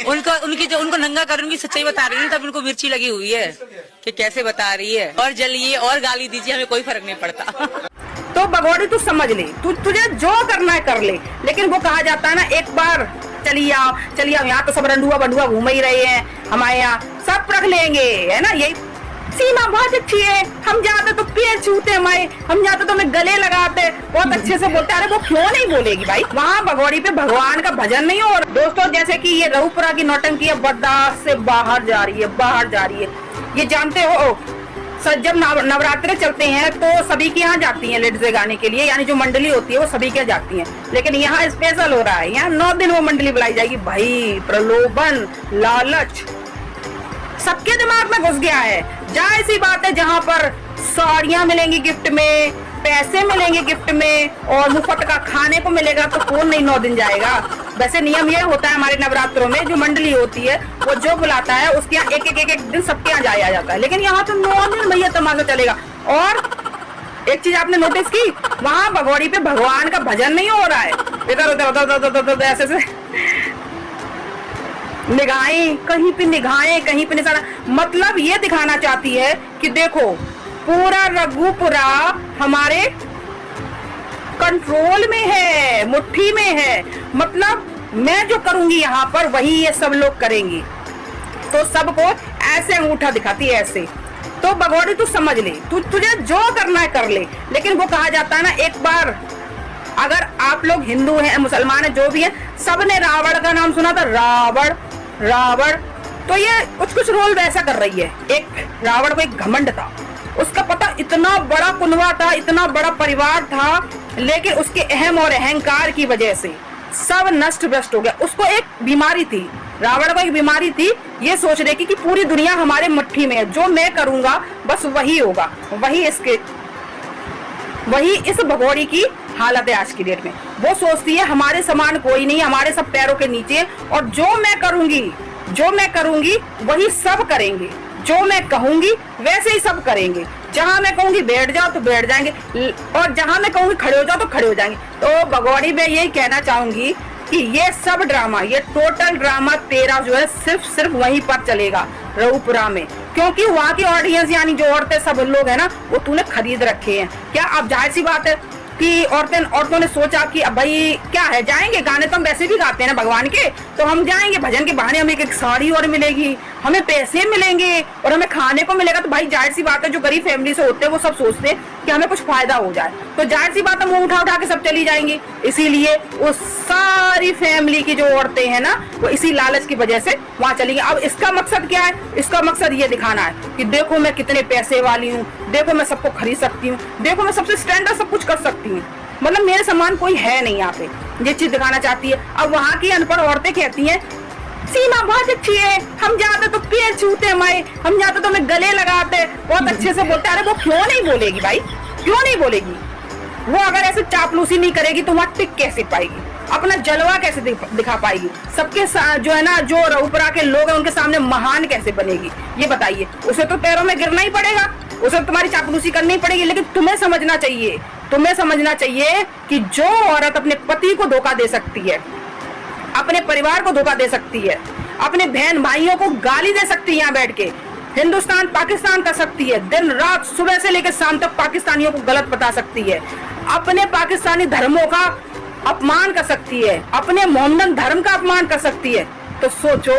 उनको उनकी जो उनको नंगा कर उनकी सच्चाई बता रही है, तब उनको मिर्ची लगी हुई है कि कैसे बता रही है। और जलिए और गाली दीजिए, हमें कोई फर्क नहीं पड़ता। तो भगोड़ी तू समझ ले, तुझे जो करना है कर ले, लेकिन वो कहा जाता है ना, एक बार चलिए आओ यहाँ तो सब रंडुआ बंडुआ घूम ही रहे हैं, हमारे यहाँ सब रख लेंगे, है ना। यही सीमा बहुत अच्छी है, हम जाते तो पैर छूते हमारे, हम जाते तो हमें गले लगाते, बहुत अच्छे से बोलते। अरे वो क्यों नहीं बोलेगी भाई, वहाँ भगोड़ी पे भगवान का भजन नहीं हो। दोस्तों जैसे कि ये रघुपुरा की नौटंकी है, बर्दाश्त से बाहर जा रही है। ये जानते हो सर, जब नवरात्रे चलते हैं तो सभी के यहाँ जाती हैं लेडीज गाने के लिए, यानी जो मंडली होती है वो सभी के यहाँ जाती हैं। लेकिन यहाँ स्पेशल हो रहा है, यहाँ 9 दिन वो मंडली बुलाई जाएगी। भाई प्रलोभन, लालच सबके दिमाग में घुस गया है। जाहिर सी बात है, जहाँ पर साड़ियाँ मिलेंगी गिफ्ट में, पैसे मिलेंगे गिफ्ट में, और मुफ्त का खाने को मिलेगा, तो कौन नहीं 9 दिन जाएगा। वैसे नियम ये होता है हमारे नवरात्रों में, जो मंडली होती है वो जो बुलाता है उसके यहाँ एक दिन सबके यहाँ जाया जाता है। लेकिन यहाँ तो 9 दिन भैया तमाशा चलेगा। और एक चीज आपने नोटिस की, वहाँ भगोड़ी पे भगवान का भजन नहीं हो रहा है, इधर उधर ऐसे से निगाहें, कहीं पे निगाहें, कहीं पे निशाना। मतलब ये दिखाना चाहती है कि देखो पूरा रघुपुरा हमारे कंट्रोल में है, मुट्ठी में है। मतलब मैं जो करूंगी यहाँ पर वही ये सब लोग करेंगी। तो सबको ऐसे अंगूठा दिखाती है, ऐसे। तो भगोड़ी तू समझ ले, तुझे जो करना है कर ले, लेकिन वो कहा जाता है ना, एक बार अगर आप लोग हिंदू हैं, मुसलमान हैं, जो भी है, सबने रावण का नाम सुना था, रावण। तो ये कुछ रोल वैसा कर रही है। एक रावण को एक घमंड था, उसका पता इतना बड़ा कुनवा था, इतना बड़ा परिवार था, लेकिन उसके अहम और अहंकार की वजह से सब नष्ट भ्रष्ट हो गया। उसको एक बीमारी थी, रावण को एक बीमारी थी, ये सोच रहे कि पूरी दुनिया हमारे मुट्ठी में है, जो मैं करूंगा बस वही होगा। वही इस भगोड़ी की हालत है आज की डेट में। वो सोचती है हमारे समान कोई नहीं, हमारे सब पैरों के नीचे, और जो मैं करूंगी वही सब करेंगे, जो मैं कहूंगी वैसे ही सब करेंगे। जहां मैं कहूंगी बैठ जाओ तो बैठ जाएंगे, और जहां मैं कहूंगी खड़े हो जाओ तो खड़े हो जाएंगे। तो भगोड़ी में यही कहना चाहूंगी कि ये सब ड्रामा, ये टोटल ड्रामा तेरा जो है सिर्फ वहीं पर चलेगा, रघुपुरा में। क्योंकि वहाँ की ऑडियंस यानी जो औरतें सब लोग है ना, वो तूने खरीद रखे हैं। क्या अब जाहिर सी बात है कि औरतों ने सोचा कि अब भाई क्या है, जाएंगे, गाने तो हम वैसे भी गाते हैं ना भगवान के, तो हम जाएंगे, भजन के बहाने हमें एक साड़ी और मिलेगी, हमें पैसे मिलेंगे और हमें खाने को मिलेगा। तो भाई जाहिर सी बात है, जो गरीब फैमिली से होते हैं वो सब सोचते हैं कि हमें कुछ फायदा हो जाए, तो जाहिर सी बात है वो उठा के सब चली जाएंगी। इसीलिए वो सारी फैमिली की जो औरतें हैं ना, वो इसी लालच की वजह से वहाँ चली गई। अब इसका मकसद क्या है? इसका मकसद ये दिखाना है कि देखो मैं कितने पैसे वाली हूँ, देखो मैं सबको खरीद सकती हूँ, देखो मैं सबसे स्टैंडर्ड सब कुछ कर सकती हूँ, मतलब मेरे समान कोई है नहीं यहाँ पे, ये चीज दिखाना चाहती है। अब वहाँ की अनपढ़ औरतें कहती हैं सीमा बहुत अच्छी है, हम जाते तो पैर छूते हमारे, हम जाते तो हमें गले लगाते, बहुत अच्छे से बोलते। अरे वो क्यों नहीं बोलेगी भाई, क्यों नहीं बोलेगी? वो अगर ऐसे चापलूसी नहीं करेगी तो वहाँ टिक कैसे पाएगी, अपना जलवा कैसे दिखा पाएगी, सबके जो है ना, जो रघुपुरा के लोग हैं उनके सामने महान कैसे बनेगी, ये बताइए। उसे तो पैरों में गिरना ही पड़ेगा, उसे तुम्हारी चापलूसी करनी पड़ेगी। लेकिन तुम्हें समझना चाहिए कि जो औरत अपने पति को धोखा दे सकती है, अपने परिवार को धोखा दे सकती है, अपने बहन भाइयों को गाली दे सकती है, यहाँ बैठ के हिंदुस्तान पाकिस्तान कर सकती है, दिन रात सुबह से लेकर शाम तक पाकिस्तानियों को गलत बता सकती है, अपने पाकिस्तानी धर्मों का अपमान कर सकती है, अपने मोहम्मदन धर्म का अपमान कर सकती है, तो सोचो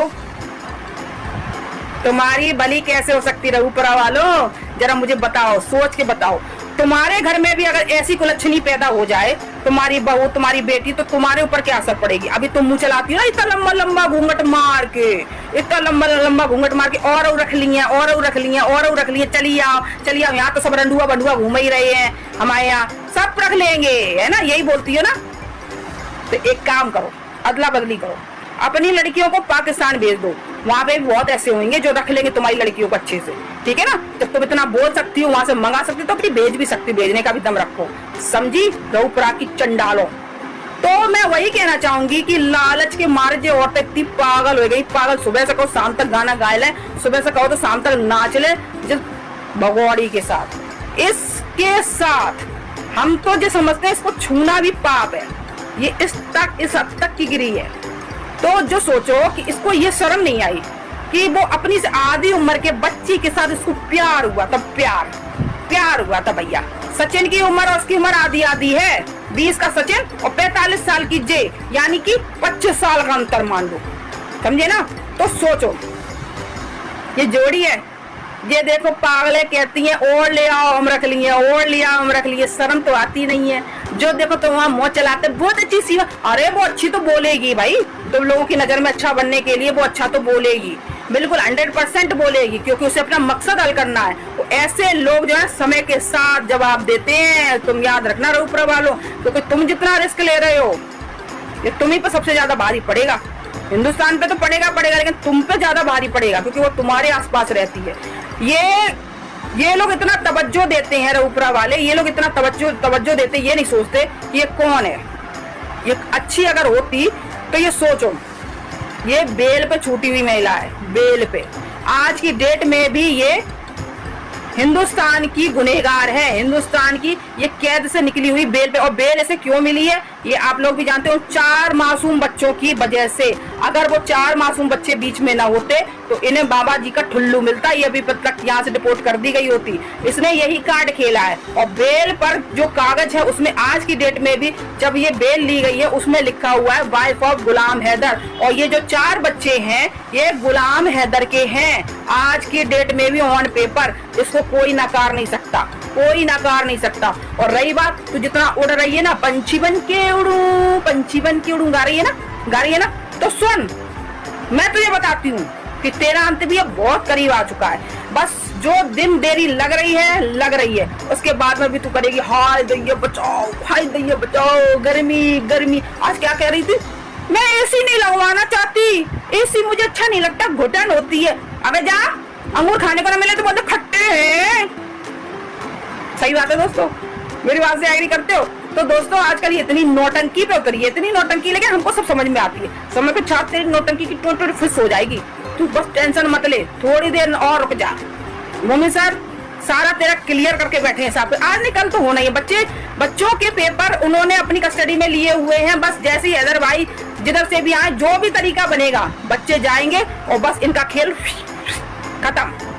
तुम्हारी बलि कैसे हो सकती है? रघुपुरा वालों जरा मुझे बताओ, सोच के बताओ। तुम्हारे घर में भी अगर ऐसी कुलच्छनी पैदा हो जाए, तुम्हारी बहू, तुम्हारी बेटी, तो तुम्हारे ऊपर क्या असर पड़ेगी? अभी तुम मुंह चलाती हो ना इतना लंबा लंबा घूंघट मार के, इतना लंबा लंबा घूंघट मार के, और रख लिया, चलिए आओ यहाँ तो सब रंडुआ बंडुआ घूम ही रहे हैं, हमारे यहाँ सब रख लेंगे, है ना, यही बोलती हो ना। तो एक काम करो, अदला बदली करो, अपनी लड़कियों को पाकिस्तान भेज दो, वहाँ पे बहुत ऐसे होंगे जो रख लेंगे तुम्हारी लड़कियों को अच्छे से, ठीक है ना। जब तुम इतना बोल सकती हो, वहां से मंगा सकती हो, तो अपनी भेज भी सकती, भेजने का भी दम रखो, समझी? रघुपुरा की चंडालों। तो मैं वही कहना चाहूंगी कि लालच के मारे जो औरतें इतनी पागल हो गई, पागल, सुबह से कहो शाम तक गाना गाए ले, सुबह से कहो तो शाम तक नाच ले, जिस भगोड़ी के साथ, इसके साथ हम तो जो समझते हैं इसको छूना भी पाप है, ये इस हद तक की गिरी है। तो जो सोचो कि इसको ये शर्म नहीं आई कि वो अपनी से आधी उम्र के बच्ची के साथ इसको प्यार हुआ, तब प्यार हुआ था भैया। सचिन की उम्र और उसकी उम्र आधी आधी है, 20 का सचिन और 45 साल की जे, यानी कि 25 साल का अंतर मान लो, समझे ना। तो सोचो ये जोड़ी है, ये देखो पागले कहती हैं और ले आओ हम रख लिए, और ले आओ हम रख लिए, शर्म तो आती नहीं है। जो देखो तो वहाँ मुँह चलाते, बहुत अच्छी सी, अरे वो अच्छी तो बोलेगी भाई, तुम लोगों की नजर में अच्छा बनने के लिए वो अच्छा तो बोलेगी, बिल्कुल 100% बोलेगी, क्योंकि उसे अपना मकसद हल करना है। तो ऐसे लोग जो है समय के साथ जवाब देते हैं, तुम याद रखना ऊपर वालों, क्योंकि तुम जितना रिस्क ले रहे हो ये तुम्ही पे सबसे ज्यादा भारी पड़ेगा। हिंदुस्तान पे तो पड़ेगा, लेकिन तुम पे ज्यादा भारी पड़ेगा, क्योंकि वो तुम्हारे आसपास रहती है। ये लोग इतना तवज्जो देते हैं, ऊपरा वाले ये लोग इतना तवज्जो देते, ये नहीं सोचते ये कौन है। ये अच्छी अगर होती तो ये सोचो, ये बेल पे छूटी हुई महिला है, बेल पे। आज की डेट में भी ये हिंदुस्तान की गुनहगार है, हिंदुस्तान की ये कैद से निकली हुई बेल पे। और बेल ऐसे क्यों मिली है ये आप लोग भी जानते हो, 4 मासूम बच्चों की वजह से। अगर वो 4 मासूम बच्चे बीच में ना होते तो इन्हें बाबा जी का ठुल्लू मिलता, ये अभी तक यहाँ से डिपोर्ट कर दी गई होती। इसने यही कार्ड खेला है। और बेल पर जो कागज है उसमें आज की डेट में भी जब ये बेल ली गई है उसमें लिखा हुआ है वाइफ ऑफ गुलाम हैदर। और ये जो 4 बच्चे हैं ये गुलाम हैदर के हैं आज की डेट में भी ऑन पेपर, इसको कोई नकार नहीं सकता, कोई नकार नहीं सकता। और रही बात तो जितना उड़ रही है ना, पंछी बन के उड़ू, पंछी बन के उड़ू गा रही है ना, तो सुन मैं तुझे बताती हूँ कि तेरा अंत भी अब बहुत करीब आ चुका है। बस जो दिन देरी लग रही है, उसके बाद में भी तू करेगी हाय दैया बचाओ, हाय दैया बचाओ, गर्मी। आज क्या कह रही थी, मैं एसी नहीं लगवाना चाहती, एसी मुझे अच्छा नहीं लगता, घुटन होती है। अबे जा, अंगूर खाने को ना मिले तो बोलते खट्टे हैं। सही बात है दोस्तों, मेरी बात से एग्री करते हो? तो दोस्तों आजकल इतनी नौटंकी पे उतरी है, इतनी नौटंकी, लेकिन हमको सब समझ में आती है। समय पे छाप तेरी नौटंकी की टोटल फिस हो जाएगी, तू बस टेंशन मत ले, थोड़ी देर और रुक जा। मम्मी सर सारा तेरा क्लियर करके बैठे हैं साहब, आज निकल तो होना ही है। बच्चों के पेपर उन्होंने अपनी कस्टडी में लिए हुए हैं। बस जैसे ही हैदर भाई जिधर से भी आए, जो भी तरीका बनेगा बच्चे जाएंगे और बस इनका खेल